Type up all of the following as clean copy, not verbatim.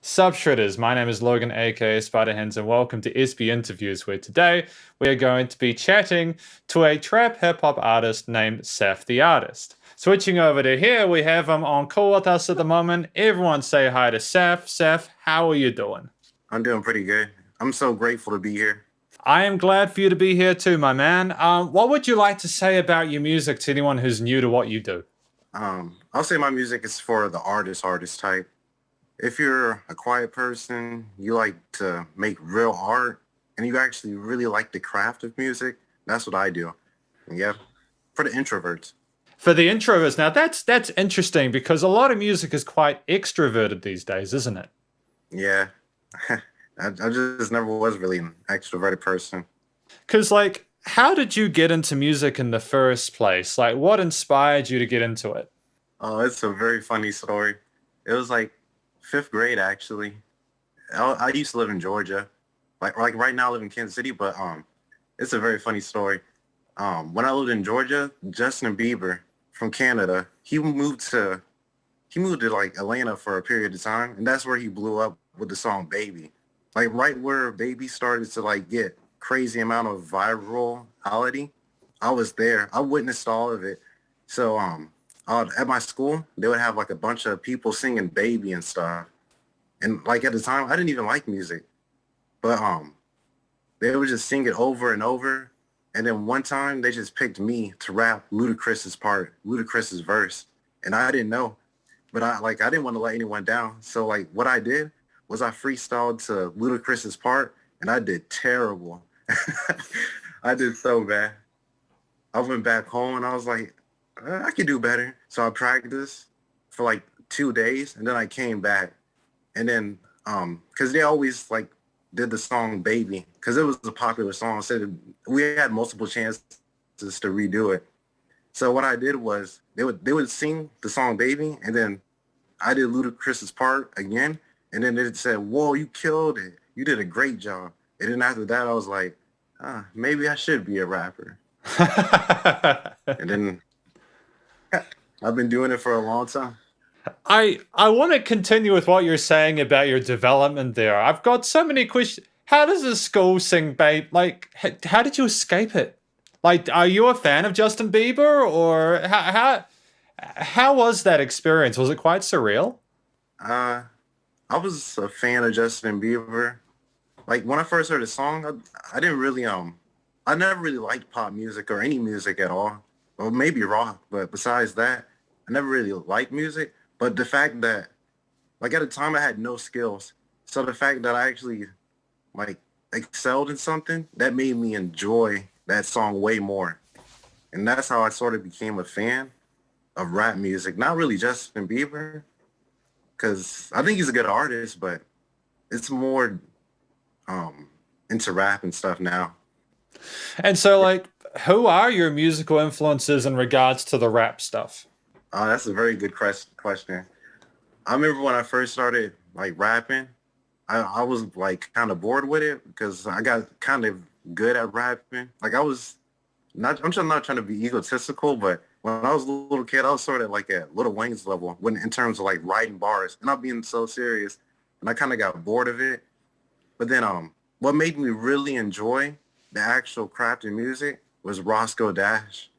Sup Shredders, my name is Logan aka Spiderhands and welcome to SB Interviews where today we are going to be chatting to a trap hip hop artist named Saf the Artist. Switching over to here, we have him on call with us at the moment. Everyone say hi to Saf. Saf, how are you doing? I'm doing pretty good. I'm so grateful to be here. I am glad for you to be here too, my man. What would you like to say about your music to anyone who's new to what you do? I'll say my music is for the artist type. If you're a quiet person, you like to make real art, and you actually really like the craft of music, that's what I do. And yeah, for the introverts. For the introverts, now that's interesting because a lot of music is quite extroverted these days, isn't it? Yeah, I just never was really an extroverted person. Because, like, how did you get into music in the first place? Like, what inspired you to get into it? Oh, it's a very funny story. It was like fifth grade actually. I used to live in Georgia, like right now I live in Kansas City, but it's a very funny story. When I lived in Georgia, Justin Bieber from Canada, he moved to like Atlanta for a period of time, and that's where he blew up with the song Baby. Like right where Baby started to like get crazy amount of virality, I was there. I witnessed all of it. So at my school, they would have like a bunch of people singing Baby and stuff. And like at the time, I didn't even like music, but they would just sing it over and over. And then one time they just picked me to rap Ludacris's verse. And I didn't know, but I didn't want to let anyone down. So like what I did was I freestyled to Ludacris's part and I did terrible. I did so bad. I went back home and I was like, I could do better. So I practiced for like 2 days and then I came back. And then because they always like did the song Baby because it was a popular song. So we had multiple chances to redo it. So what I did was they would sing the song Baby and then I did Ludacris's part again. And then it said, whoa, you killed it. You did a great job. And then after that, I was like, maybe I should be a rapper. And then I've been doing it for a long time. I want to continue with what you're saying about your development there. I've got so many questions. How does a school sing, babe? Like, how did you escape it? Like, are you a fan of Justin Bieber, or how was that experience? Was it quite surreal? Uh, I was a fan of Justin Bieber. Like when I first heard the song, I didn't really I never really liked pop music or any music at all. Or maybe rock, but besides that, I never really liked music. But the fact that like at the time I had no skills. So the fact that I actually like excelled in something, that made me enjoy that song way more. And that's how I sort of became a fan of rap music. Not really Justin Bieber, because I think he's a good artist, but it's more into rap and stuff now. And so, like, who are your musical influences in regards to the rap stuff? That's a very good question. I remember when I first started like rapping, I was like kind of bored with it because I got kind of good at rapping. Like I was not trying to be egotistical, but when I was a little kid, I was sort of like at Little Wayne's level when in terms of like writing bars and not being so serious. And I kind of got bored of it. But then what made me really enjoy the actual craft of music was Roscoe Dash.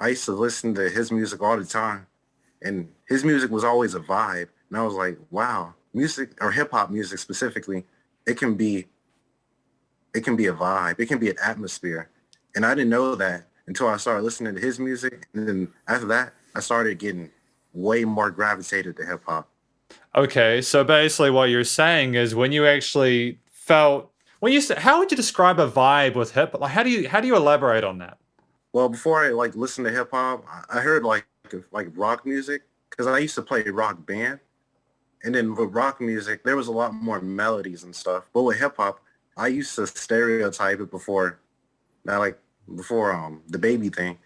I used to listen to his music all the time, and his music was always a vibe. And I was like, wow, music or hip hop music specifically, it can be it can be a vibe, it can be an atmosphere. And I didn't know that until I started listening to his music. And then after that, I started getting way more gravitated to hip hop. Okay, so basically, what you're saying is when you actually felt when you how would you describe a vibe with hip? Like, how do you elaborate on that? Well, before I like listened to hip hop, I heard like rock music because I used to play rock band. And then with rock music, there was a lot more melodies and stuff. But with hip hop, I used to stereotype it before the baby thing,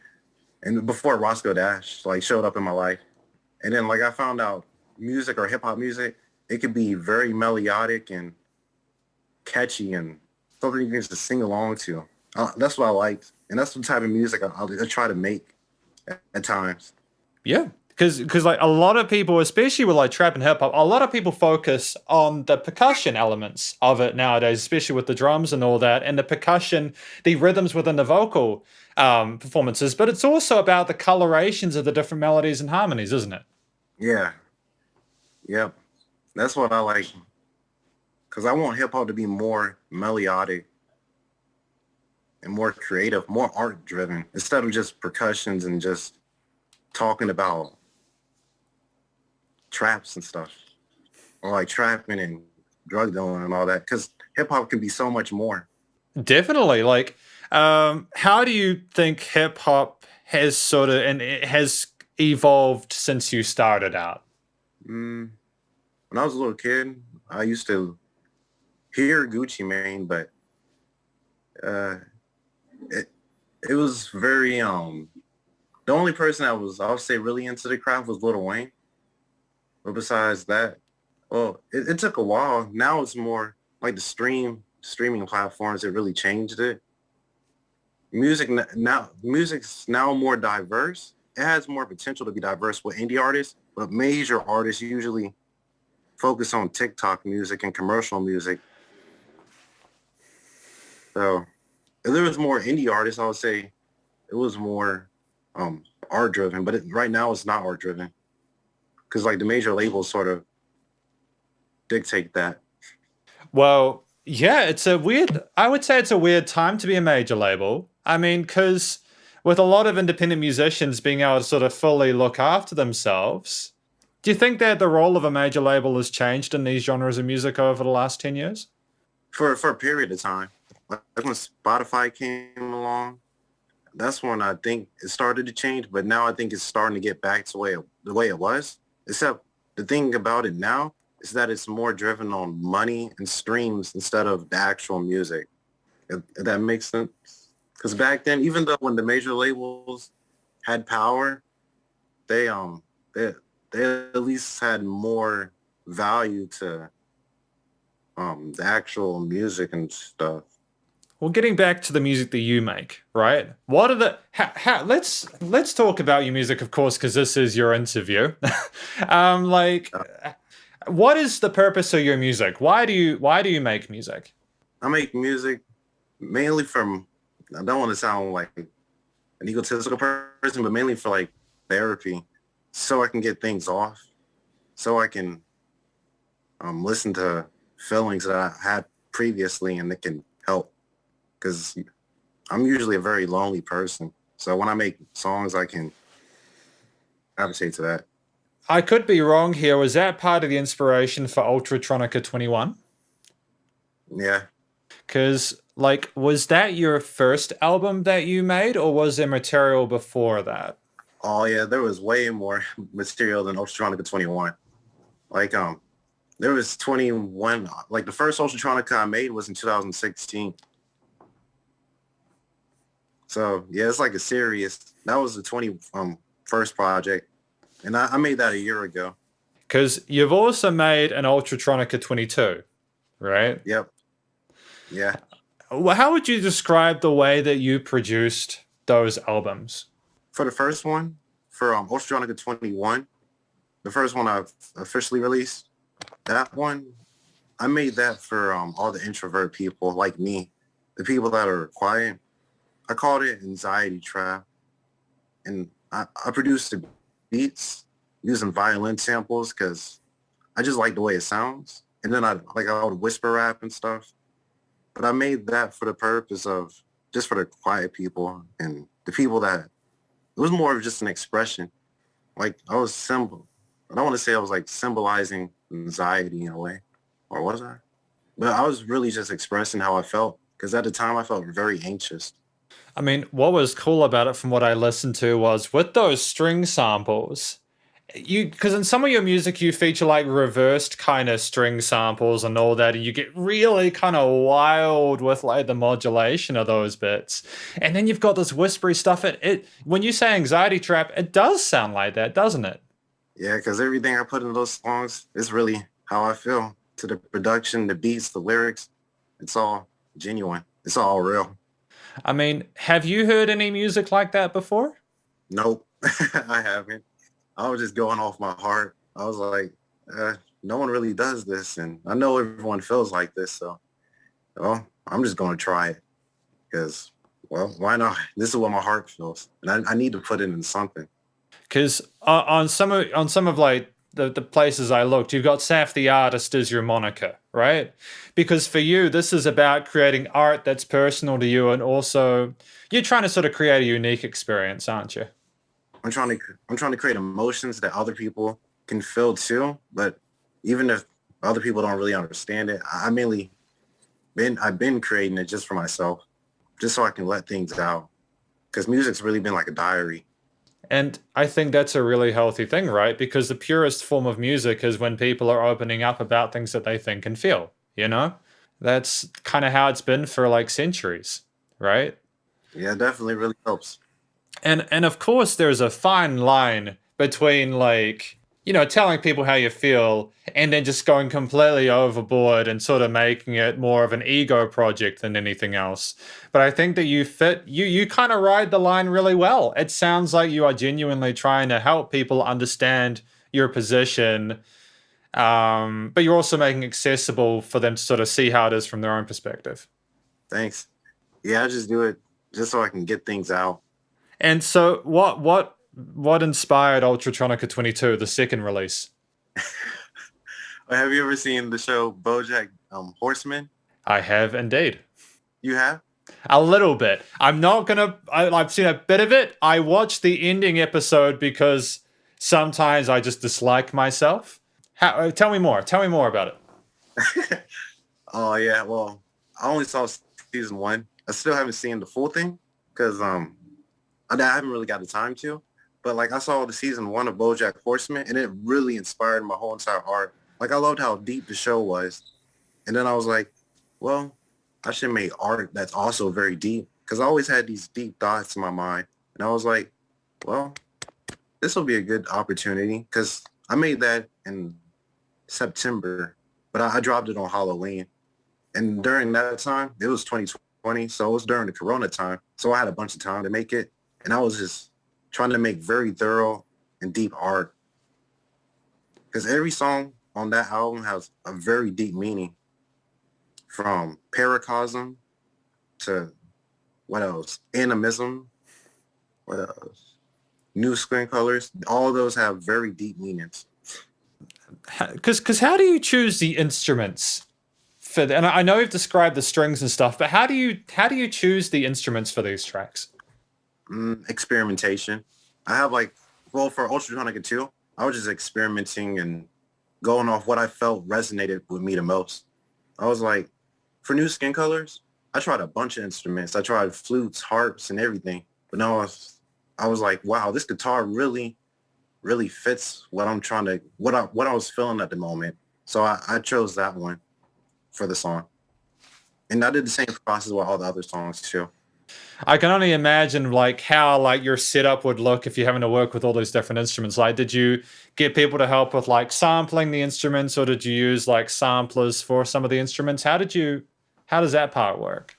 and before Roscoe Dash like showed up in my life. And then like I found out music or hip hop music, it could be very melodic and catchy and something you can just sing along to. That's what I liked, and that's the type of music I try to make at times. Yeah. Because like a lot of people, especially with like trap and hip hop, a lot of people focus on the percussion elements of it nowadays, especially with the drums and all that, and the percussion, the rhythms within the vocal performances. But it's also about the colorations of the different melodies and harmonies, isn't it? Yeah, yep. That's what I like. Because I want hip hop to be more melodic and more creative, more art driven, instead of just percussions and just talking about traps and stuff, or like trapping and drug dealing and all that. Because hip hop can be so much more. Definitely. Like, how do you think hip hop has sort of and it has evolved since you started out? Mm, when I was a little kid, I used to hear Gucci Mane, but uh, it it was very the only person that was, I would say, really into the craft was Lil Wayne. But besides that, well, it took a while. Now it's more like the streaming platforms that really changed it. Music's now more diverse. It has more potential to be diverse with indie artists, but major artists usually focus on TikTok music and commercial music. So if there was more indie artists, I would say it was more art driven. But right now it's not art driven because like the major labels sort of dictate that. Well, yeah, it's a weird, I would say it's a weird time to be a major label. I mean, because with a lot of independent musicians being able to sort of fully look after themselves, do you think that the role of a major label has changed in these genres of music over the last 10 years? For a period of time. Like when Spotify came along, that's when I think it started to change. But now I think it's starting to get back to the way it was. Except the thing about it now is that it's more driven on money and streams instead of the actual music. If that makes sense. Because back then, even though when the major labels had power, they they they at least had more value to the actual music and stuff. Well, getting back to the music that you make, right? What are the let's talk about your music, of course, because this is your interview. Like, Uh, what is the purpose of your music? Why do you make music? I make music mainly from, I don't want to sound like an egotistical person, but mainly for like therapy, so I can get things off, so I can listen to feelings that I had previously and it can help. Because I'm usually a very lonely person. So when I make songs, I can gravitate to that. I could be wrong here. Was that part of the inspiration for Ultratronica 21? Yeah. Because, like, was that your first album that you made, or was there material before that? Oh yeah, there was way more material than Ultratronica 21. Like there was 21. Like the first Ultratronica I made was in 2016. So yeah, it's like a serious. That was the 20 first project, and I made that a year ago. Because you've also made an Ultratronica 22, right? Yep. Yeah. Well, how would you describe the way that you produced those albums? For the first one, for Ultratronica 21, the first one I've officially released, that one, I made that for all the introvert people like me, the people that are quiet. I called it Anxiety Trap, and I produced the beats using violin samples because I just like the way it sounds. And then I would whisper rap and stuff. But I made that for the purpose of just for the quiet people and the people that it was more of just an expression. Like I was symbol. I don't want to say I was like symbolizing anxiety in a way, or was I? But I was really just expressing how I felt because at the time I felt very anxious. I mean, what was cool about it from what I listened to was with those string samples, because in some of your music you feature like reversed kind of string samples and all that, and you get really kind of wild with like the modulation of those bits. And then you've got this whispery stuff. It when you say anxiety trap, it does sound like that, doesn't it? Yeah, because everything I put in those songs is really how I feel. To the production, the beats, the lyrics, it's all genuine. It's all real. I mean, have you heard any music like that before? Nope, I haven't. I was just going off my heart. I was like, no one really does this, and I know everyone feels like this, so well, I'm just going to try it because, well, why not? This is what my heart feels, and I need to put it in something. Because on some of like the places I looked, you've got Saf the artist as your moniker, right? Because for you, this is about creating art that's personal to you, and also you're trying to sort of create a unique experience, aren't you? I'm trying to create emotions that other people can feel too. But even if other people don't really understand it, I mainly I've been creating it just for myself, just so I can let things out. Because music's really been like a diary. And I think that's a really healthy thing, right? Because the purest form of music is when people are opening up about things that they think and feel, you know? That's kind of how it's been for like centuries, right? Yeah, it definitely really helps. And of course there's a fine line between like, telling people how you feel and then just going completely overboard and sort of making it more of an ego project than anything else. But I think that you kind of ride the line really well. It sounds like you are genuinely trying to help people understand your position, but you're also making it accessible for them to sort of see how it is from their own perspective. Thanks. Yeah, I just do it just so I can get things out. And so what inspired Ultratronica 22, the second release? Have you ever seen the show BoJack Horseman? I have indeed. You have? A little bit. I'm not gonna. I've seen a bit of it. I watched the ending episode because sometimes I just dislike myself. Tell me more. Tell me more about it. Oh yeah. Well, I only saw season one. I still haven't seen the full thing because I haven't really got the time to. But like I saw the season one of BoJack Horseman, and it really inspired my whole entire art. Like I loved how deep the show was, and then I was like, well, I should make art that's also very deep because I always had these deep thoughts in my mind, and I was like, well, this will be a good opportunity because I made that in September, but I dropped it on Halloween, and during that time, it was 2020, so it was during the Corona time, so I had a bunch of time to make it, and I was just trying to make very thorough and deep art because every song on that album has a very deep meaning from paracosm to what else? Animism, what else? New skin colors. All those have very deep meanings. Because how do you choose the instruments for and I know you've described the strings and stuff, but how do you choose the instruments for these tracks? Experimentation. I have like, well, for Ultratronica 2, I was just experimenting and going off what I felt resonated with me the most. I was like, for new skin colors, I tried a bunch of instruments. I tried flutes, harps, and everything. But now I was like, wow, this guitar really, really fits what I'm trying to, what I was feeling at the moment. So I chose that one for the song. And I did the same process with all the other songs too. I can only imagine like how like your setup would look if you're having to work with all those different instruments. Like, did you get people to help with like sampling the instruments, or did you use like samplers for some of the instruments? How does that part work?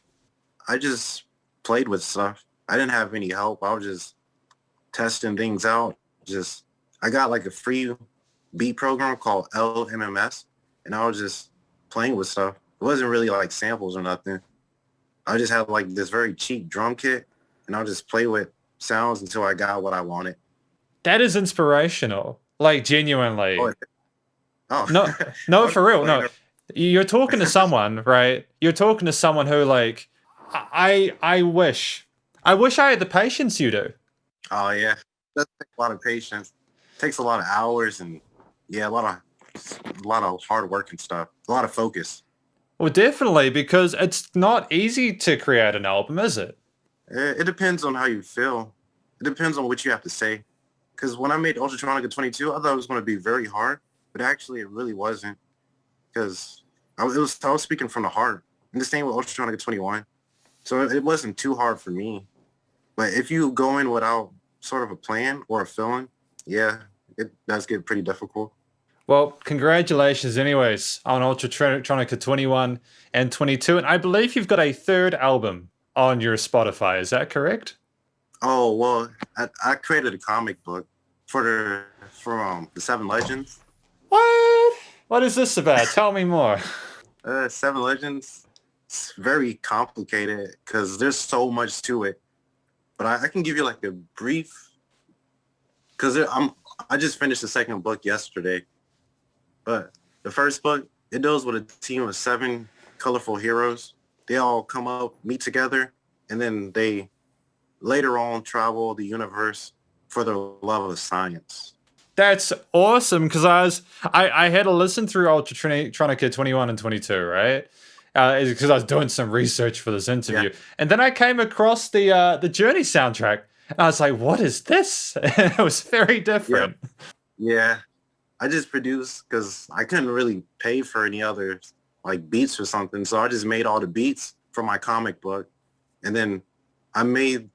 I just played with stuff. I didn't have any help. I was just testing things out. Just I got like a free beat program called LMMS, and I was just playing with stuff. It wasn't really like samples or nothing. I just had like this very cheap drum kit, and I'll just play with sounds until I got what I wanted. That is inspirational. Like genuinely. Oh, oh. No, I no, was for real. playing. No, you're talking to someone, right? You're talking to someone who, like, I wish I had the patience you do. Oh yeah, that takes a lot of patience. Takes a lot of hours and yeah, a lot of hard work and stuff. A lot of focus. Well, definitely, because it's not easy to create an album, is it? It depends on how you feel. It depends on what you have to say. Because when I made Ultratronica 22, I thought it was going to be very hard, but actually it really wasn't. Because I was speaking from the heart. And the same with Ultratronica 21. So it wasn't too hard for me. But if you go in without sort of a plan or a feeling, yeah, it does get pretty difficult. Well, congratulations, anyways, on Ultratronica 21 and 22. And I believe you've got a third album on your Spotify. Is that correct? Oh, well, I created a comic book for from the Seven Legends. What? What is this about? Tell me more. Seven Legends. It's very complicated because there's so much to it. But I can give you like a brief, because I just finished the second book yesterday. But the first book, it deals with a team of 7 colorful heroes. They all come up, meet together, and then they later on travel the universe for their love of science. That's awesome because I had to listen through Ultratronica 21 and 22, right? Because I was doing some research for this interview, and then I came across the Journey soundtrack, and I was like, "What is this?" It was very different. Yeah, I just produced because I couldn't really pay for any other like beats or something, so I just made all the beats for my comic book, and then I made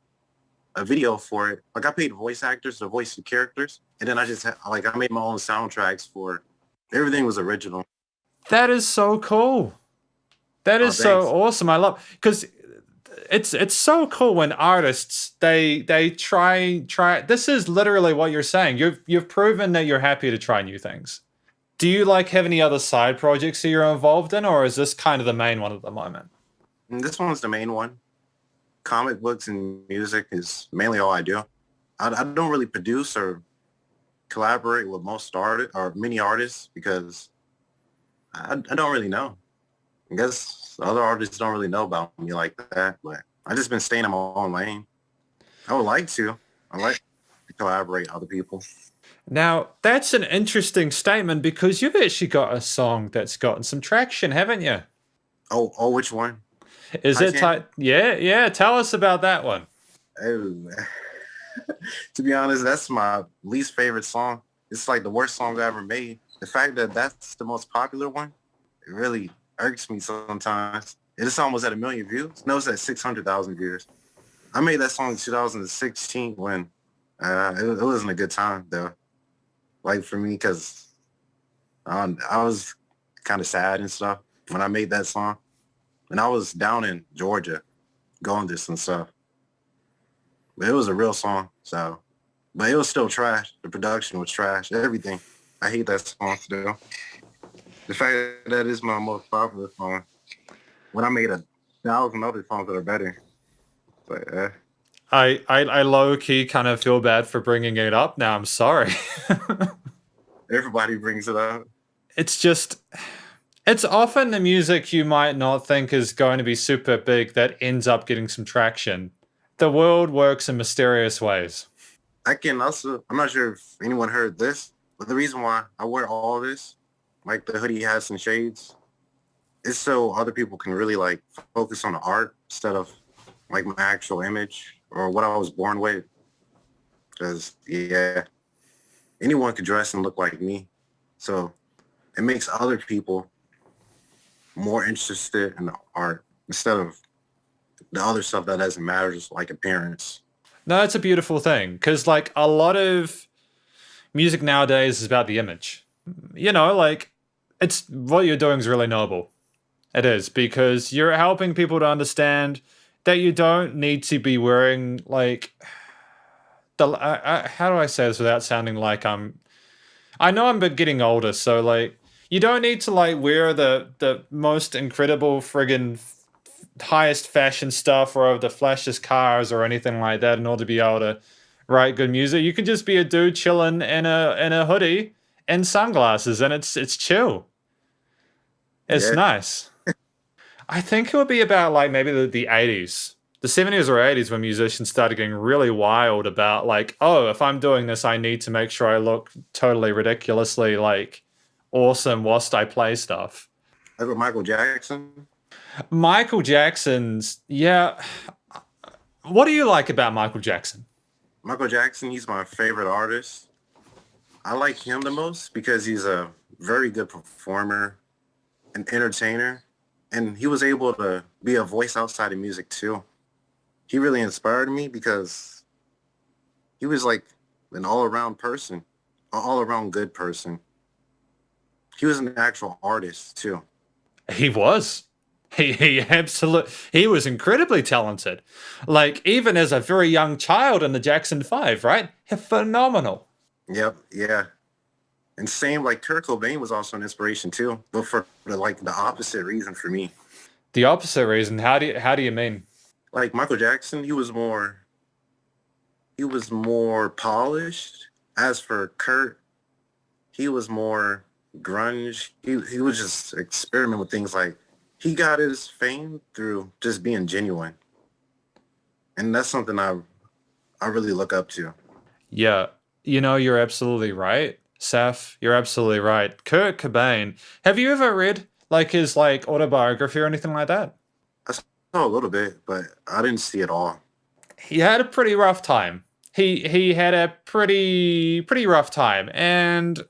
a video for it. Like I paid voice actors to voice the characters, and then I just I made my own soundtracks for it. Everything was original. That is so cool. That is so awesome. I love because it's so cool when artists they try. This is literally what you're saying. You've proven that you're happy to try new things. Do you like have any other side projects that you're involved in, or is this kind of the main one at the moment? And this one's the main one. Comic books and music is mainly all I do. I don't really produce or collaborate with most artists or many artists because I don't really know. I guess other artists don't really know about me like that, but I just been staying in my own lane. I would like to. I like to collaborate with other people. Now, that's an interesting statement because you've actually got a song that's gotten some traction, haven't you? Oh, which one? Is it yeah, tell us about that one. Oh, to be honest, that's my least favorite song. It's like the worst song I ever made. The fact that that's the most popular one, it really irks me sometimes. It's almost at 1 million views. No, it's at 600,000 views. I made that song in 2016 when it wasn't a good time though. Like for me, because I was kind of sad and stuff when I made that song. And I was down in Georgia going through some stuff. But it was a real song, so. But it was still trash. The production was trash. Everything. I hate that song still. The fact that it's my most popular song. When I made 1,000 other songs that are better. But I low-key kind of feel bad for bringing it up now. I'm sorry. Everybody brings it up. It's just... It's often the music you might not think is going to be super big that ends up getting some traction. The world works in mysterious ways. I'm not sure if anyone heard this, but the reason why I wear all this, like the hoodie hats and shades, is so other people can really like focus on the art instead of like my actual image or what I was born with. Because, anyone could dress and look like me. So it makes other people more interested in the art instead of the other stuff that doesn't matter, just like appearance. No, that's a beautiful thing because like a lot of music nowadays is about the image. You know, like it's what you're doing is really noble. It is because you're helping people to understand that you don't need to be wearing like how do I say this without sounding like I know I'm getting older, so like you don't need to like wear the most incredible friggin' highest fashion stuff or the flashiest cars or anything like that in order to be able to write good music. You can just be a dude chilling in a hoodie and sunglasses, and it's chill. It's nice. I think it would be about like maybe the 80s. The 70s or 80s when musicians started getting really wild about like, oh, if I'm doing this, I need to make sure I look totally ridiculously like awesome whilst I play stuff. Like Michael Jackson? Michael Jackson's, yeah. What do you like about Michael Jackson? Michael Jackson, he's my favorite artist. I like him the most because he's a very good performer, an entertainer, and he was able to be a voice outside of music too. He really inspired me because he was like an all-around person, an all-around good person. He was an actual artist too. He was. He was incredibly talented. Like even as a very young child in the Jackson 5, right? Phenomenal. Yep, yeah. And same like Kurt Cobain was also an inspiration too, but for like the opposite reason for me. The opposite reason. How do you mean? Like Michael Jackson, he was more polished. As for Kurt, he was more grunge. He was just experiment with things like he got his fame through just being genuine. And that's something I really look up to. Yeah, you're absolutely right, Saf. You're absolutely right. Kurt Cobain. Have you ever read like his like autobiography or anything like that? I saw a little bit, but I didn't see it all. He had a pretty rough time. He had a pretty rough time, and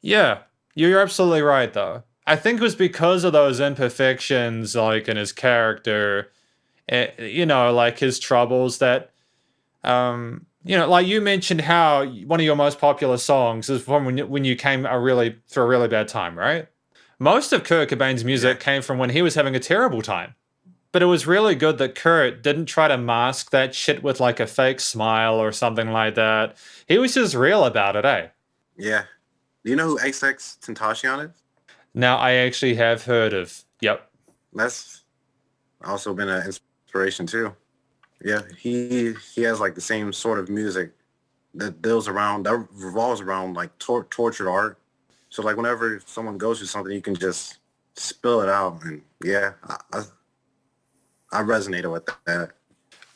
yeah, you're absolutely right though. I think it was because of those imperfections, like in his character, like his troubles that like you mentioned how one of your most popular songs is from when you came through a really bad time, right? Most of Kurt Cobain's Yeah, music came from when he was having a terrible time. But it was really good that Kurt didn't try to mask that shit with like a fake smile or something like that. He was just real about it, eh? yeah. Do you know who XXXTentacion is? Now I actually have heard of. Yep. That's also been an inspiration too. Yeah, he has like the same sort of music that revolves around like tortured art. So like whenever someone goes through something, you can just spill it out, and yeah, I resonated with that.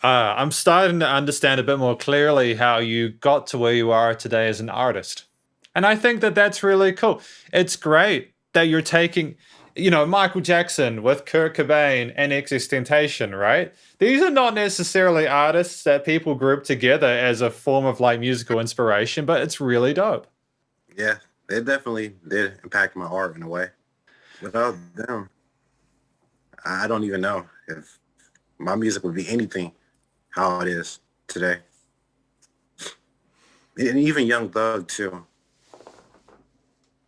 I'm starting to understand a bit more clearly how you got to where you are today as an artist. And I think that that's really cool. It's great that you're taking, Michael Jackson with Kurt Cobain and XXXTentacion, right? These are not necessarily artists that people group together as a form of like musical inspiration, but it's really dope. Yeah, they definitely did impact my art in a way. Without them, I don't even know if my music would be anything how it is today. And even Young Thug too,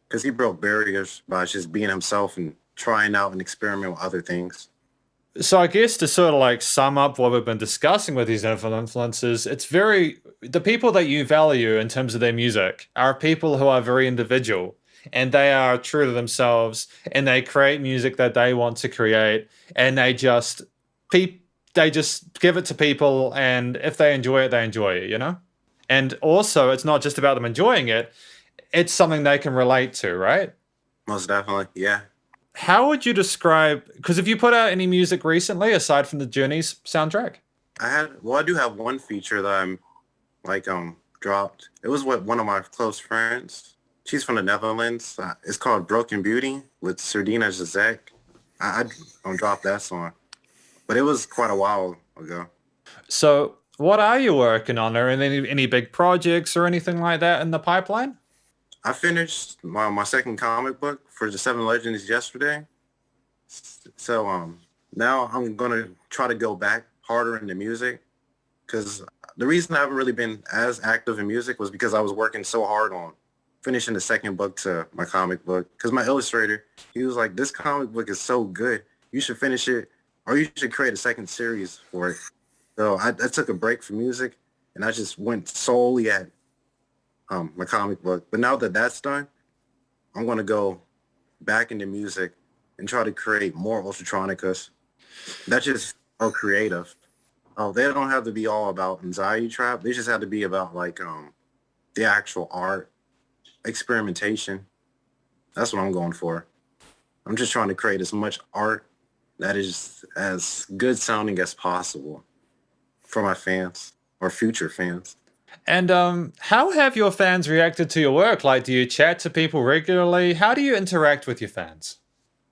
because he broke barriers by just being himself and trying out and experiment with other things. So I guess to sort of like sum up what we've been discussing with these influences, the people that you value in terms of their music are people who are very individual and they are true to themselves and they create music that they want to create and pe- they just give it to people and if they enjoy it, they enjoy it. And also it's not just about them enjoying it, it's something they can relate to, right? Most definitely, yeah. How would you describe? Because have you put out any music recently aside from the Journeys soundtrack? I do have one feature that I'm like dropped. It was with one of my close friends. She's from the Netherlands. It's called Broken Beauty with Serdina Zizek. I dropped that song, but it was quite a while ago. So, what are you working on? Are any big projects or anything like that in the pipeline? I finished my second comic book for the Seven Legends yesterday. So now I'm gonna try to go back harder into music because the reason I haven't really been as active in music was because I was working so hard on finishing the second book to my comic book. Because my illustrator, he was like, "This comic book is so good, you should finish it, or you should create a second series for it." So I took a break from music, and I just went solely at my comic book. But now that that's done, I'm gonna go back into music and try to create more Ultratronicas. That's just so creative. Oh, they don't have to be all about anxiety trap. They just have to be about like the actual art, experimentation. That's what I'm going for. I'm just trying to create as much art that is as good sounding as possible for my fans or future fans. And how have your fans reacted to your work? Like, do you chat to people regularly? How do you interact with your fans?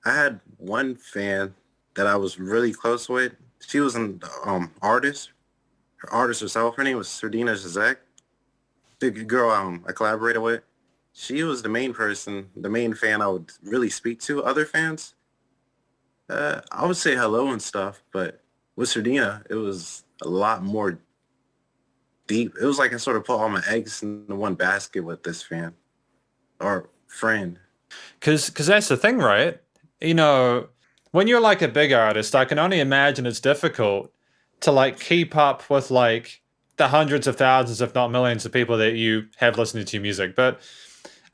I had one fan that I was really close with. She was an artist. Her artist herself. Her name was Serdina Zizek. The girl I collaborated with. She was the main person, the main fan I would really speak to. Other fans, I would say hello and stuff, but with Serdina, it was a lot more deep. It was like I sort of put all my eggs in the one basket with this fan or friend. Because that's the thing, right? You know, when you're like a big artist, I can only imagine it's difficult to like keep up with like the hundreds of thousands, if not millions, of people that you have listening to your music. But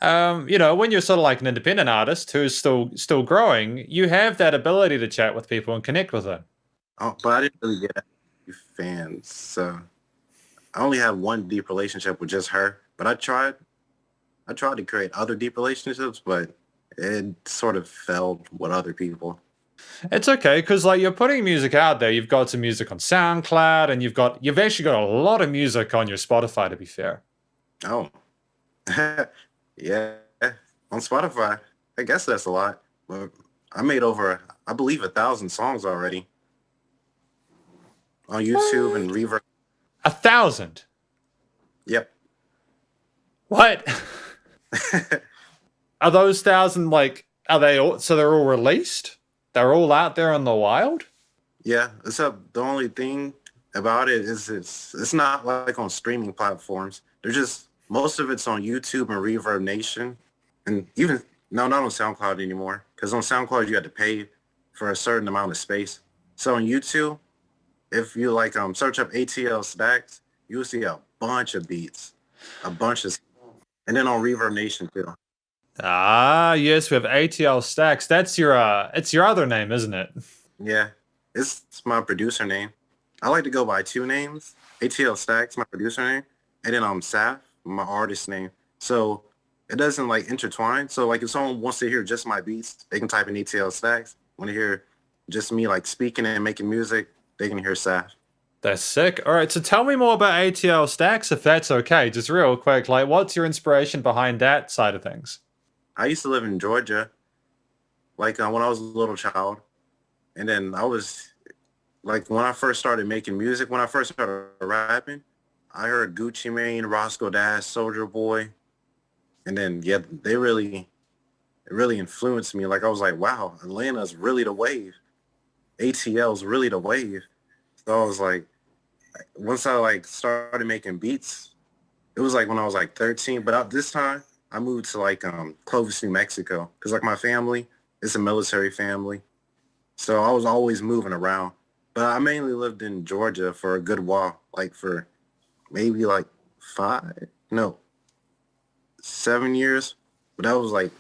when you're sort of like an independent artist who's still growing, you have that ability to chat with people and connect with them. Oh, but I didn't really get any fans, so I only have one deep relationship with just her. But I tried to create other deep relationships, but it sort of failed with other people. It's okay because like you're putting music out there. You've got some music on SoundCloud, and you've actually got a lot of music on your Spotify. To be fair, Oh, yeah, on Spotify, I guess that's a lot. But I made over, I believe, 1,000 songs already on YouTube and Reverb. 1,000. Yep. What? Are those 1,000 like? Are they all? So they're all released? They're all out there in the wild? Yeah, except the only thing about it is it's not like on streaming platforms. They're just most of it's on YouTube and Reverb Nation, and even no, not on SoundCloud anymore. Because on SoundCloud you had to pay for a certain amount of space. So on YouTube, if you like search up Atl Stackz, you'll see a bunch of beats, a bunch of, and then on Reverb Nation too. Ah, yes, we have Atl Stackz. That's it's your other name, isn't it? Yeah, it's my producer name. I like to go by two names. Atl Stackz, my producer name, and then Saf, my artist name. So it doesn't like intertwine. So like if someone wants to hear just my beats, they can type in Atl Stackz. Want to hear just me like speaking and making music, they can hear Saf. That's sick. All right, so tell me more about Atl Stackz, if that's okay. Just real quick, like, what's your inspiration behind that side of things? I used to live in Georgia, like when I was a little child, and then I was like when I first started making music, when I first started rapping, I heard Gucci Mane, Roscoe Dash, Soldier Boy, and then yeah, it really influenced me. Like I was like, wow, Atlanta's really the wave. ATL's really the wave. So I was like, once I like started making beats, it was like when I was like 13. But this time I moved to like Clovis, New Mexico, because like my family, it's a military family, so I was always moving around. But I mainly lived in Georgia for a good while, like for maybe like 7 years. But that was like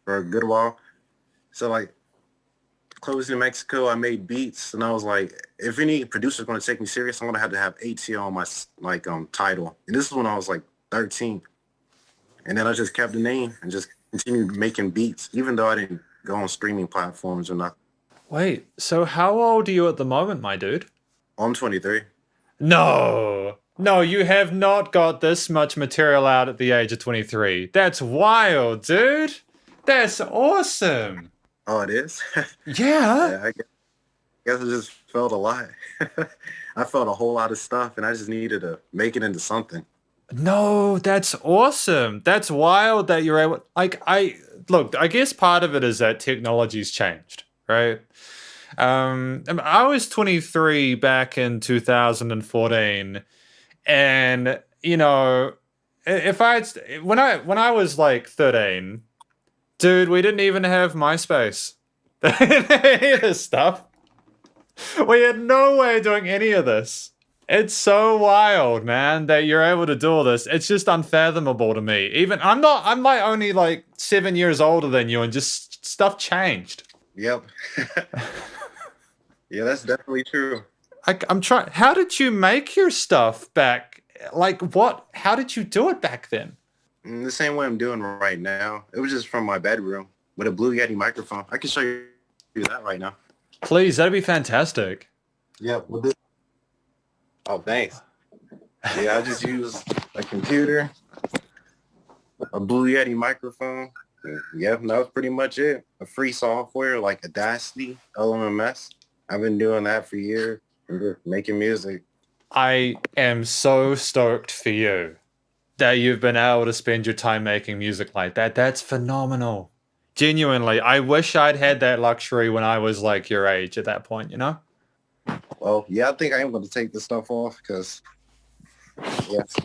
for a good while. So like Clovis, New Mexico, I made beats, and I was like, if any producer's going to take me serious, I'm going to have ATL on my like title. And this is when I was like 13. And then I just kept the name and just continued making beats, even though I didn't go on streaming platforms or nothing. Wait, so how old are you at the moment, my dude? I'm 23. No, no, you have not got this much material out at the age of 23. That's wild, dude. That's awesome. Oh, it is? Yeah. Yeah, I guess I just felt a lot. I felt a whole lot of stuff, and I just needed to make it into something. No, that's awesome. That's wild that you're able. Like, I guess part of it is that technology's changed, right? I was 23 back in 2014, and if I when I was like 13, dude, we didn't even have MySpace. Any of this stuff. We had no way of doing any of this. It's so wild, man, that you're able to do all this. It's just unfathomable to me. Even I'm like only like 7 years older than you, and just stuff changed. Yep. Yeah, that's definitely true. I'm trying. How did you make your stuff back? Like what? How did you do it back then? The same way I'm doing right now. It was just from my bedroom with a Blue Yeti microphone. I can show you that right now. Please, that'd be fantastic. Yep. With this. Oh, thanks. Yeah, I just use a computer, a Blue Yeti microphone. Yeah, that was pretty much it. A free software like Audacity, LMMS. I've been doing that for years, making music. I am so stoked for you that you've been able to spend your time making music like that. That's phenomenal. Genuinely, I wish I'd had that luxury when I was like your age at that point, you know? Well, yeah, I think I am going to take this stuff off because, yes,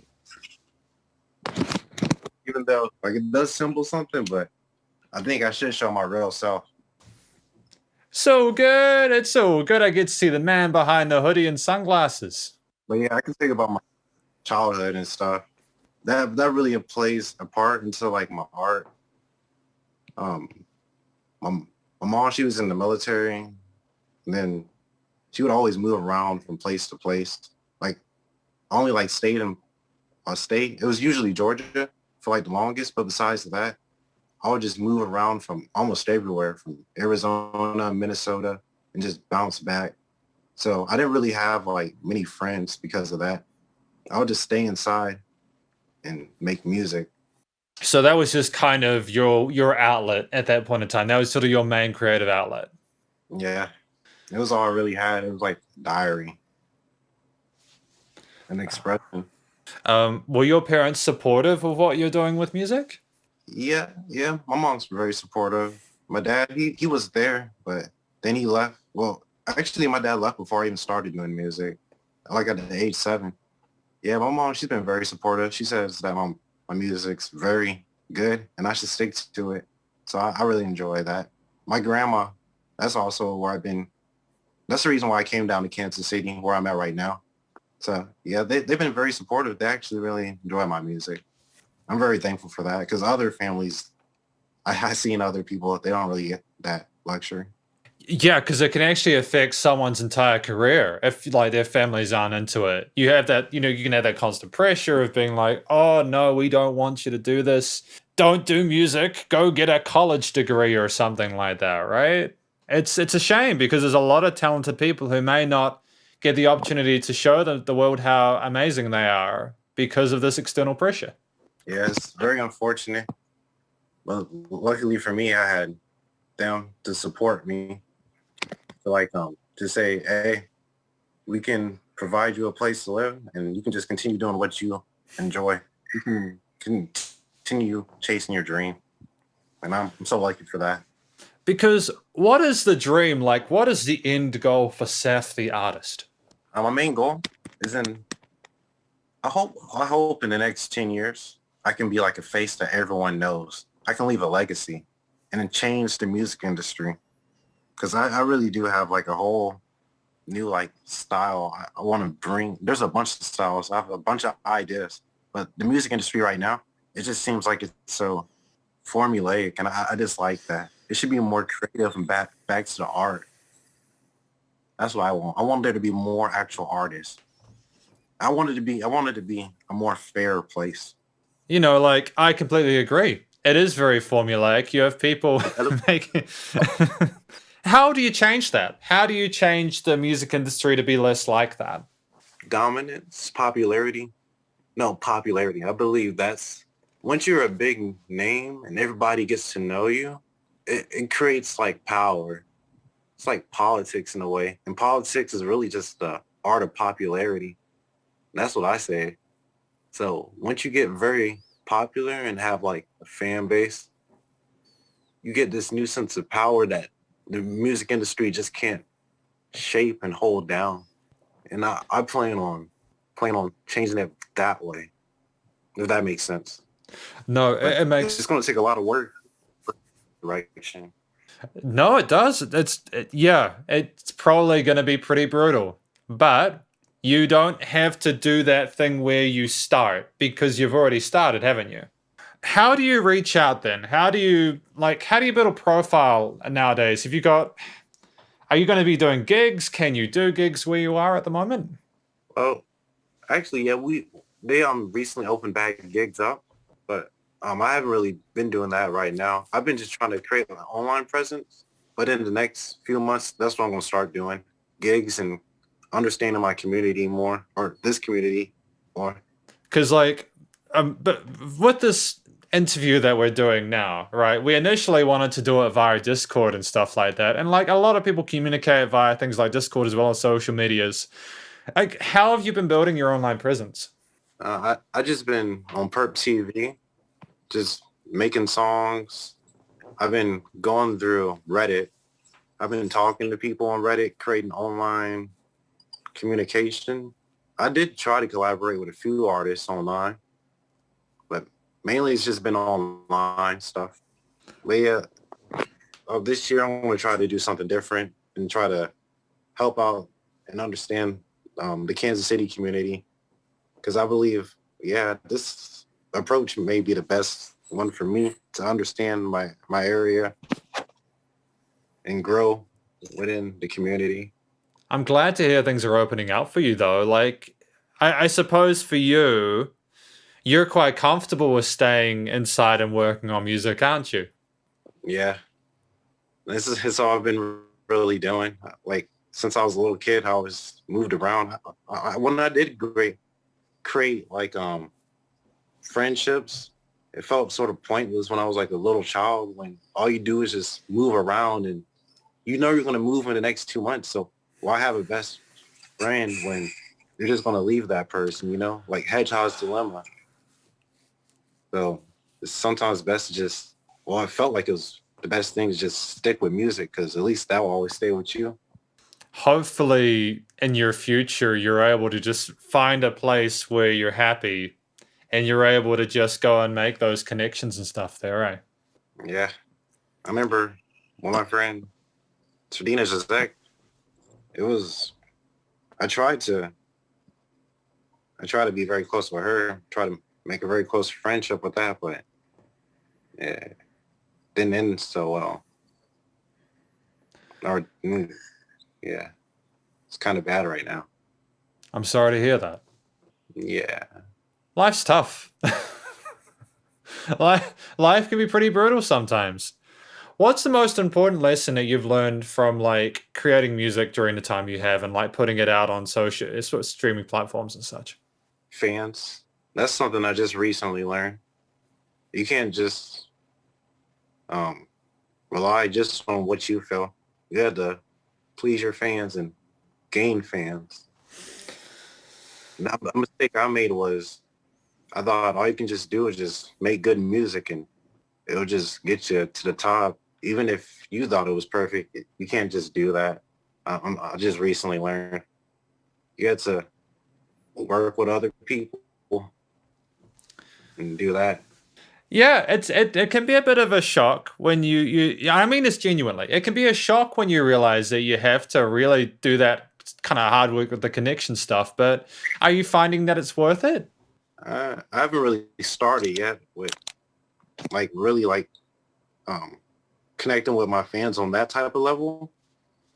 even though like it does symbol something, but I think I should show my real self. So good. It's so good. I get to see the man behind the hoodie and sunglasses. But yeah, I can think about my childhood and stuff. that really plays a part into like my art. Um, my, my mom, she was in the military, and then she would always move around from place to place. Like I only like stayed in a state. It was usually Georgia for like the longest, but besides that, I would just move around from almost everywhere, from Arizona, Minnesota, and just bounce back. So I didn't really have like many friends because of that. I would just stay inside and make music. So that was just kind of your outlet at that point in time. That was sort of your main creative outlet. Yeah, it was all I really had. It was like diary, an expression. Were your parents supportive of what you're doing with music? Yeah, yeah. My mom's very supportive. My dad, he was there, but then he left. Well, actually, my dad left before I even started doing music, like at the age 7. Yeah, my mom, she's been very supportive. She says that my music's very good and I should stick to it. So I really enjoy that. My grandma, that's also where I've been. That's the reason why I came down to Kansas City, where I'm at right now. So yeah, they've been very supportive. They actually really enjoy my music. I'm very thankful for that because other families, I seen other people, they don't really get that luxury. Yeah, because it can actually affect someone's entire career if like their families aren't into it. You have that, you can have that constant pressure of being like, oh no, we don't want you to do this. Don't do music. Go get a college degree or something like that, right? It's a shame because there's a lot of talented people who may not get the opportunity to show the world how amazing they are because of this external pressure. Yeah, it's very unfortunate. But luckily for me, I had them to support me. To like to say, hey, we can provide you a place to live and you can just continue doing what you enjoy. You can continue chasing your dream. And I'm so lucky for that. Because what is the dream like? What is the end goal for Seth the artist? My main goal is I hope in the next 10 years, I can be like a face that everyone knows. I can leave a legacy and then change the music industry. Because I really do have like a whole new like style I want to bring. There's a bunch of styles. I have a bunch of ideas. But the music industry right now, it just seems like it's so formulaic. And I just like that. It should be more creative and back to the art. That's what I want. I want there to be more actual artists. I wanted to be a more fair place. Like I completely agree. It is very formulaic. You have people making. How do you change that? How do you change the music industry to be less like that? Dominance, popularity. No, popularity. I believe that's once you're a big name and everybody gets to know you, it creates like power. It's like politics in a way. And politics is really just the art of popularity. That's what I say. So once you get very popular and have like a fan base, you get this new sense of power that the music industry just can't shape and hold down. And I plan on changing it that way, if that makes sense. No, But it it's makes going to take a lot of work for direction. no, it does. Yeah, it's probably going to be pretty brutal, but you don't have to do that thing where you start because you've already started, haven't you? How do you reach out then? How do you build a profile nowadays? Are you going to be doing gigs? Can you do gigs where you are at the moment? Well, actually, yeah, they recently opened back gigs up, but I haven't really been doing that right now. I've been just trying to create an online presence, but in the next few months, that's what I'm gonna start doing, gigs and understanding my community more, or this community more. Because but with this interview that we're doing now, right? We initially wanted to do it via Discord and stuff like that, and like a lot of people communicate via things like Discord as well as social medias. Like, how have you been building your online presence? I just been on Perp TV, just making songs. I've been going through Reddit. I've been talking to people on Reddit, creating online communication. I did try to collaborate with a few artists online, but mainly it's just been online stuff. But yeah, this year I'm going to try to do something different and try to help out and understand the Kansas City community because I believe, yeah, approach may be the best one for me to understand my area and grow within the community. I'm glad to hear things are opening up for you, though. Like, I suppose for you, you're quite comfortable with staying inside and working on music, aren't you? Yeah, this is it's all I've been really doing. Like since I was a little kid, I always moved around. When I did create like friendships, it felt sort of pointless when I was like a little child. When all you do is just move around, and you know you're gonna move in the next 2 months. So why have a best friend when you're just gonna leave that person? You know, like Hedgehog's dilemma. So it's sometimes best to just. Well, I felt like it was the best thing to just stick with music because at least that will always stay with you. Hopefully, in your future, you're able to just find a place where you're happy and you're able to just go and make those connections and stuff there, right? Yeah, I remember when my friend Titanic, it was. I tried to. I tried to be very close with her. Try to make a very close friendship with that, but yeah, didn't end so well. Or yeah, it's kind of bad right now. I'm sorry to hear that. Yeah. Life's tough. Life can be pretty brutal sometimes. What's the most important lesson that you've learned from like creating music during the time you have and like putting it out on social sort of streaming platforms and such? Fans. That's something I just recently learned. You can't just um, rely just on what you feel. You have to please your fans and gain fans. Now, the mistake I made was I thought all you can just do is just make good music and it'll just get you to the top. Even if you thought it was perfect, you can't just do that. I just recently learned you had to work with other people and do that. Yeah, it can be a bit of a shock when I mean this genuinely. It can be a shock when you realize that you have to really do that kind of hard work with the connection stuff, but are you finding that it's worth it? I haven't really started yet with like really like um, connecting with my fans on that type of level.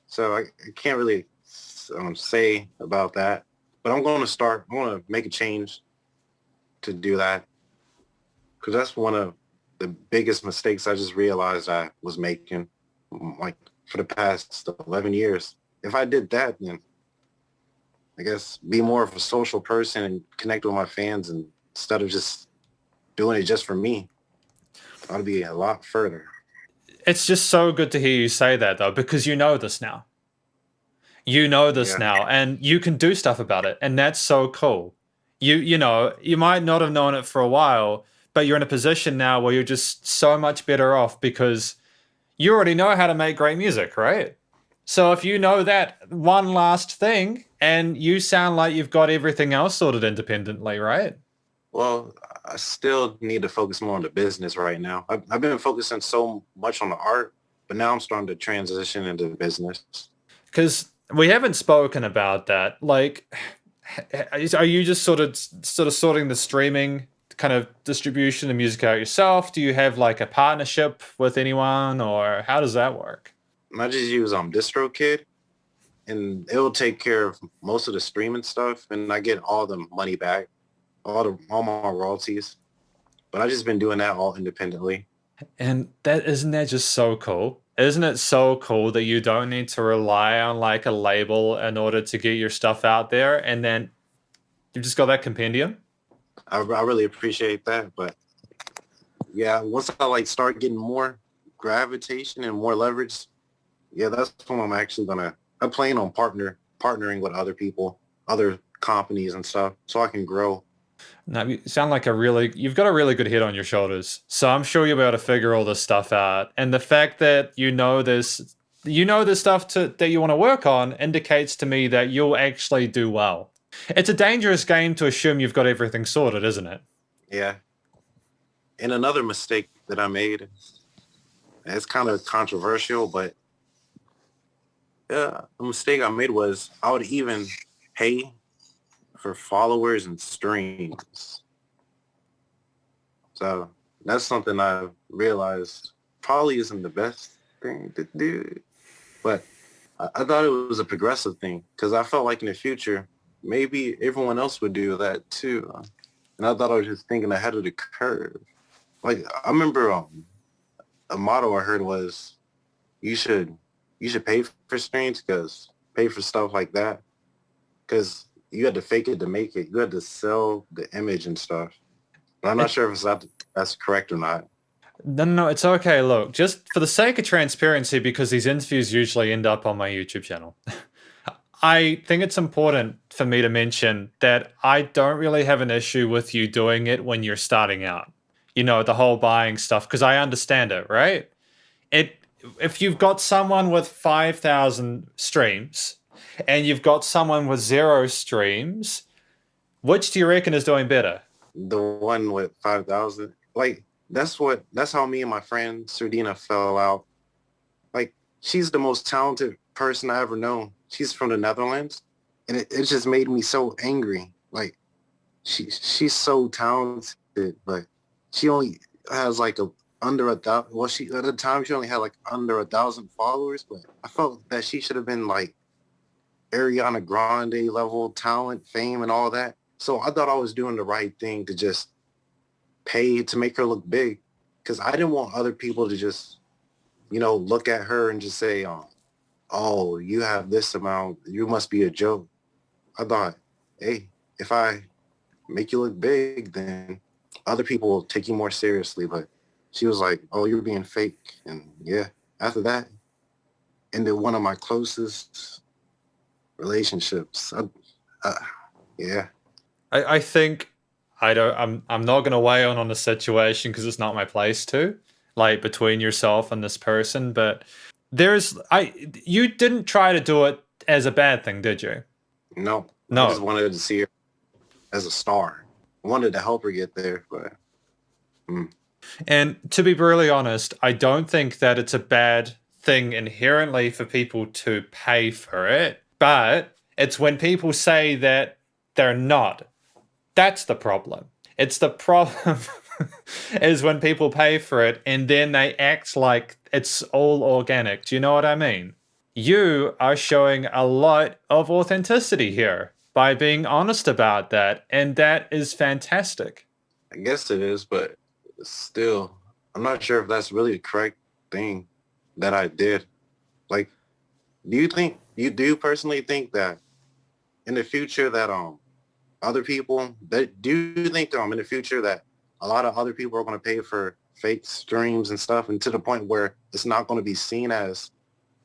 So I can't really say about that. But I'm going to start. I want to make a change to do that because that's one of the biggest mistakes I just realized I was making like for the past 11 years. If I did that, then I guess be more of a social person and connect with my fans and instead of just doing it just for me, I'd be a lot further. It's just so good to hear you say that though, because you know this now. You know this Yeah. now and you can do stuff about it, and that's so cool. You know, you might not have known it for a while, but you're in a position now where you're just so much better off because you already know how to make great music, right? So if you know that one last thing and you sound like you've got everything else sorted independently, right? Well, I still need to focus more on the business right now. I've been focusing so much on the art, but now I'm starting to transition into business. Because we haven't spoken about that. Like, are you just sort of sorting the streaming kind of distribution of music out yourself? Do you have like a partnership with anyone, or how does that work? I just use DistroKid, and it will take care of most of the streaming stuff, and I get all the money back, all my royalties. But I just been doing that all independently. And that isn't that just so cool? Isn't it so cool that you don't need to rely on like a label in order to get your stuff out there, and then you just got that compendium? I really appreciate that, but yeah, once I like start getting more gravitation and more leverage, yeah, that's when I'm actually gonna. I plan on partnering with other people, other companies and stuff, so I can grow. No, you sound like you've got a really good head on your shoulders. So I'm sure you'll be able to figure all this stuff out. And the fact that you know this stuff that you want to work on indicates to me that you'll actually do well. It's a dangerous game to assume you've got everything sorted, isn't it? Yeah. And another mistake that I made, it's kind of controversial, but yeah, a mistake I made was I would even pay for followers and streams. So that's something I realized probably isn't the best thing to do. But I thought it was a progressive thing because I felt like in the future, maybe everyone else would do that too. And I thought I was just thinking ahead of the curve. Like I remember a motto I heard was you should pay for streams because pay for stuff like that because you had to fake it to make it. You had to sell the image and stuff. But I'm not sure if that's correct or not. No, no, no, it's okay. Look, just for the sake of transparency, because these interviews usually end up on my YouTube channel, I think it's important for me to mention that I don't really have an issue with you doing it when you're starting out. You know, the whole buying stuff, because I understand it, right? It If you've got someone with 5,000 streams and you've got someone with 0 streams, which do you reckon is doing better? The one with 5,000, like that's how me and my friend Sardina fell out. Like she's the most talented person I ever known. She's from the Netherlands, and it just made me so angry. Like she's so talented, but she only has like under 1,000. Well, she at the time she only had like under 1,000 followers, but I felt that she should have been like Ariana Grande level talent, fame, and all that. So I thought I was doing the right thing to just pay to make her look big, because I didn't want other people to just, look at her and just say, oh, you have this amount, you must be a joke. I thought, hey, if I make you look big, then other people will take you more seriously. But she was like, oh, you're being fake. And yeah, after that, ended one of my closest relationships. Yeah. I think I'm not going to weigh on the situation because it's not my place to, like, between yourself and this person. But you didn't try to do it as a bad thing, did you? No. No. I just wanted to see her as a star. I wanted to help her get there, but. And to be brutally honest, I don't think that it's a bad thing inherently for people to pay for it, but it's when people say that they're not. That's the problem. It's the problem is when people pay for it and then they act like it's all organic. Do you know what I mean? You are showing a lot of authenticity here by being honest about that, and that is fantastic. I guess it is, but still, I'm not sure if that's really the correct thing that I did. Like, do you personally think that in the future that other people that do you think in the future that a lot of other people are going to pay for fake streams and stuff, and to the point where it's not going to be seen as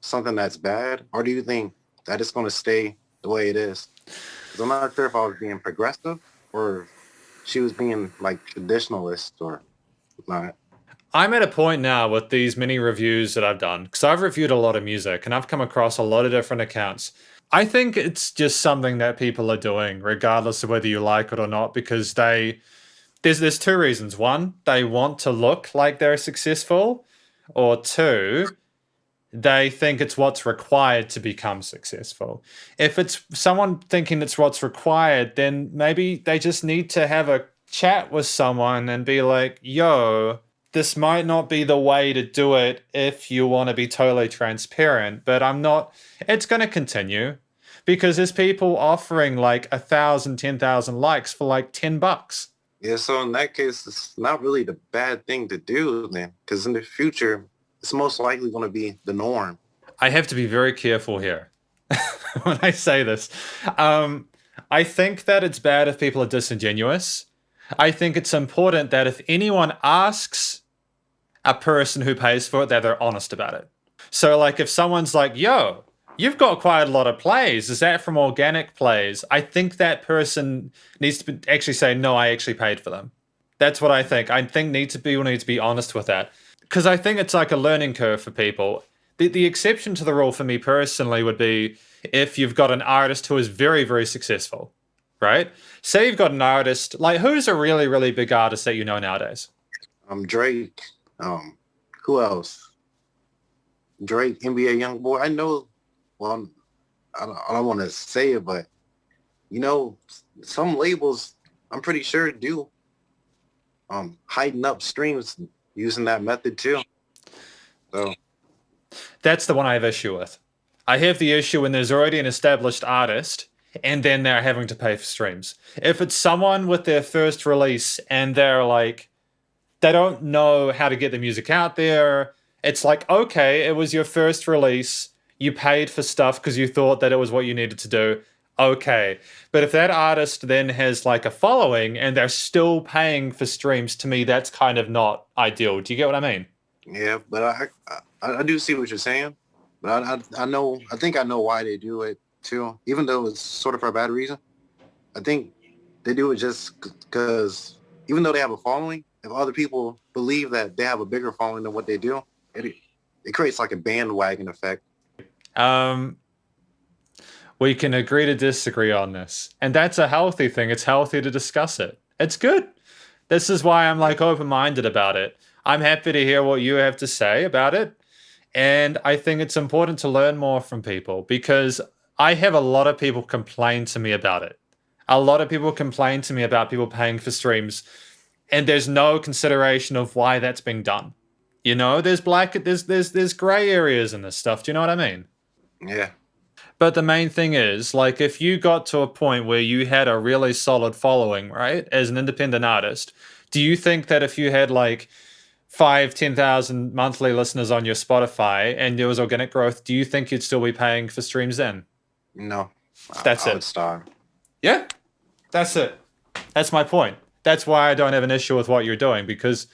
something that's bad? Or do you think that it's going to stay the way it is? Because I'm not sure if I was being progressive or she was being like traditionalist or not. I'm at a point now with these mini reviews that I've done, because I've reviewed a lot of music and I've come across a lot of different accounts. I think it's just something that people are doing, regardless of whether you like it or not, because there's 2 reasons. One, they want to look like they're successful, or 2, they think it's what's required to become successful. If it's someone thinking it's what's required, then maybe they just need to have a chat with someone and be like, yo, this might not be the way to do it if you want to be totally transparent, but it's going to continue because there's people offering like 1,000, 10,000 likes for like $10. Yeah, so in that case, it's not really the bad thing to do then, because in the future, it's most likely going to be the norm. I have to be very careful here when I say this. I think that it's bad if people are disingenuous. I think it's important that if anyone asks a person who pays for it, that they're honest about it. So like if someone's like, yo, you've got quite a lot of plays, is that from organic plays? I think that person needs to actually say, no, I actually paid for them. That's what I think. I think people need to be honest with that. Because I think it's like a learning curve for people. The exception to the rule for me personally would be if you've got an artist who is very, very successful, right? Say you've got an artist, like who's a really, really big artist that you know nowadays? Drake. Who else? Drake, NBA YoungBoy. I know. Well, I don't want to say it, but some labels, I'm pretty sure do heighten up streams using that method too. So That's the one I have issue with. I have the issue when there's already an established artist and then they're having to pay for streams. If it's someone with their first release and they're like, they don't know how to get the music out there, it's like, okay, it was your first release. You paid for stuff because you thought that it was what you needed to do. Okay. But if that artist then has like a following and they're still paying for streams, to me, that's kind of not ideal. Do you get what I mean? yeah, but I do see what you're saying, but I think I know why they do it too, even though it's sort of for a bad reason. I think they do it just because even though they have a following, if other people believe that they have a bigger following than what they do, it creates like a bandwagon effect. Um, we can agree to disagree on this. And that's a healthy thing. It's healthy to discuss it. It's good. This is why I'm like open-minded about it. I'm happy to hear what you have to say about it. And I think it's important to learn more from people because I have a lot of people complain to me about it. A lot of people complain to me about people paying for streams, and there's no consideration of why that's being done. You know, there's gray areas in this stuff. Do you know what I mean? Yeah. But the main thing is, like, if you got to a point where you had a really solid following, right, as an independent artist, do you think that if you had like 10,000 monthly listeners on your Spotify and there was organic growth, do you think you'd still be paying for streams then? No. That's I it. would starve. Yeah, that's it. That's my point. That's why I don't have an issue with what you're doing because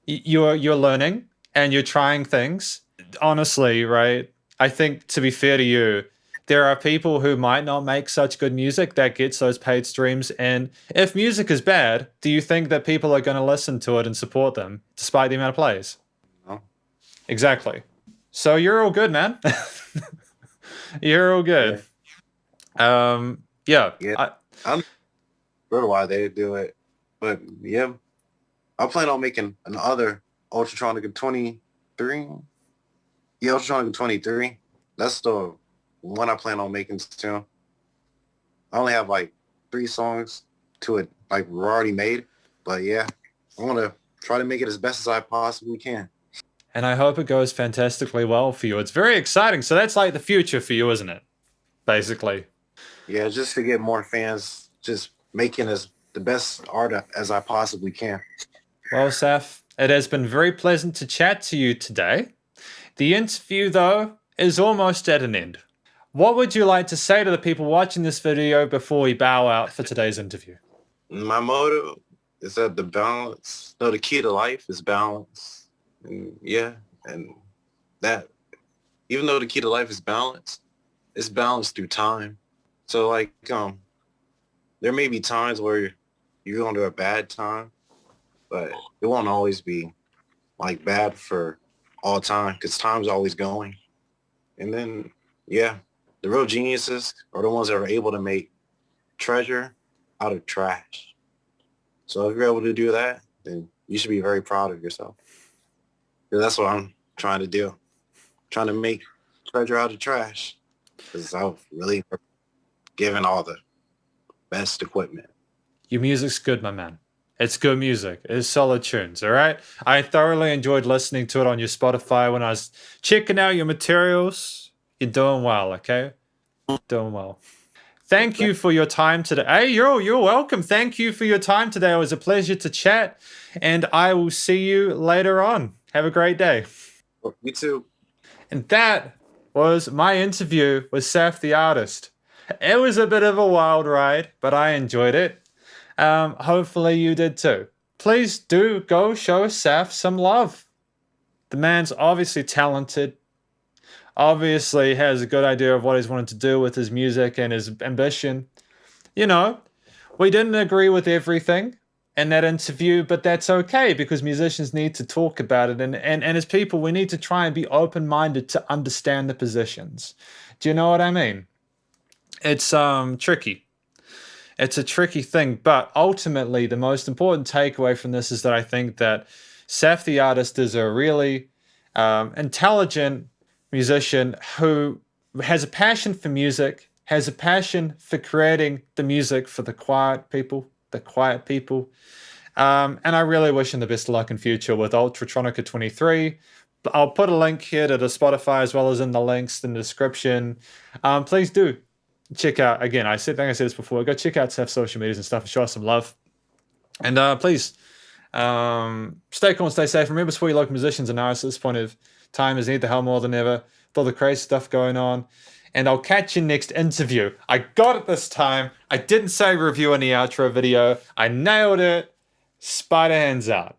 you're learning and you're trying things. Honestly, right? I think to be fair to you, there are people who might not make such good music that gets those paid streams. And if music is bad, do you think that people are going to listen to it and support them despite the amount of plays? No. Exactly. So you're all good, man. You're all good. Yeah. Yeah. I'm sure why they do it. But yeah, I plan on making another Ultratronica 23. Yeah, Ultratronica 23. That's the one I plan on making too. I only have like 3 songs to it, like we're already made. But yeah, I want to try to make it as best as I possibly can. And I hope it goes fantastically well for you. It's very exciting. So that's like the future for you, isn't it? Basically. Yeah, just to get more fans, just making as the best art as I possibly can. Well, Saf, it has been very pleasant to chat to you today. The interview, though, is almost at an end. What would you like to say to the people watching this video before we bow out for today's interview? My motto is that the key to life is balance. And yeah, and that, even though the key to life is balance, it's balanced through time. So like, there may be times where you're going to a bad time, but it won't always be like bad for all time because time's always going. And then, yeah, the real geniuses are the ones that are able to make treasure out of trash. So if you're able to do that, then you should be very proud of yourself. Because that's what I'm trying to do. Trying to make treasure out of trash. Because I've really given all the best equipment. Your music's good, my man. It's good music. It's solid tunes, all right? I thoroughly enjoyed listening to it on your Spotify when I was checking out your materials. You're doing well, okay? Doing well. Thank you for your time today. Hey, you're welcome. Thank you for your time today. It was a pleasure to chat, and I will see you later on. Have a great day. You too. And that was my interview with Saf the artist. It was a bit of a wild ride, but I enjoyed it. Hopefully you did too. Please do go show Saf some love. The man's obviously talented, obviously has a good idea of what he's wanted to do with his music and his ambition. You know, we didn't agree with everything in that interview, but that's okay because musicians need to talk about it. And as people, we need to try and be open-minded to understand the positions. Do you know what I mean? It's tricky. It's a tricky thing, but ultimately the most important takeaway from this is that I think that Saf the artist is a really intelligent musician who has a passion for music, has a passion for creating the music for the quiet people, And I really wish him the best of luck in future with Ultratronica 23. I'll put a link here to the Spotify as well as in the links in the description. Please do check out, again, I said this before, go check out Seth's social medias and stuff and show us some love. And please stay cool and stay safe. Remember, support your local musicians and artists at this point of time is need the hell more than ever with all the crazy stuff going on. And I'll catch you next interview. I got it this time. I didn't say review in the outro video. I nailed it. Spider hands out.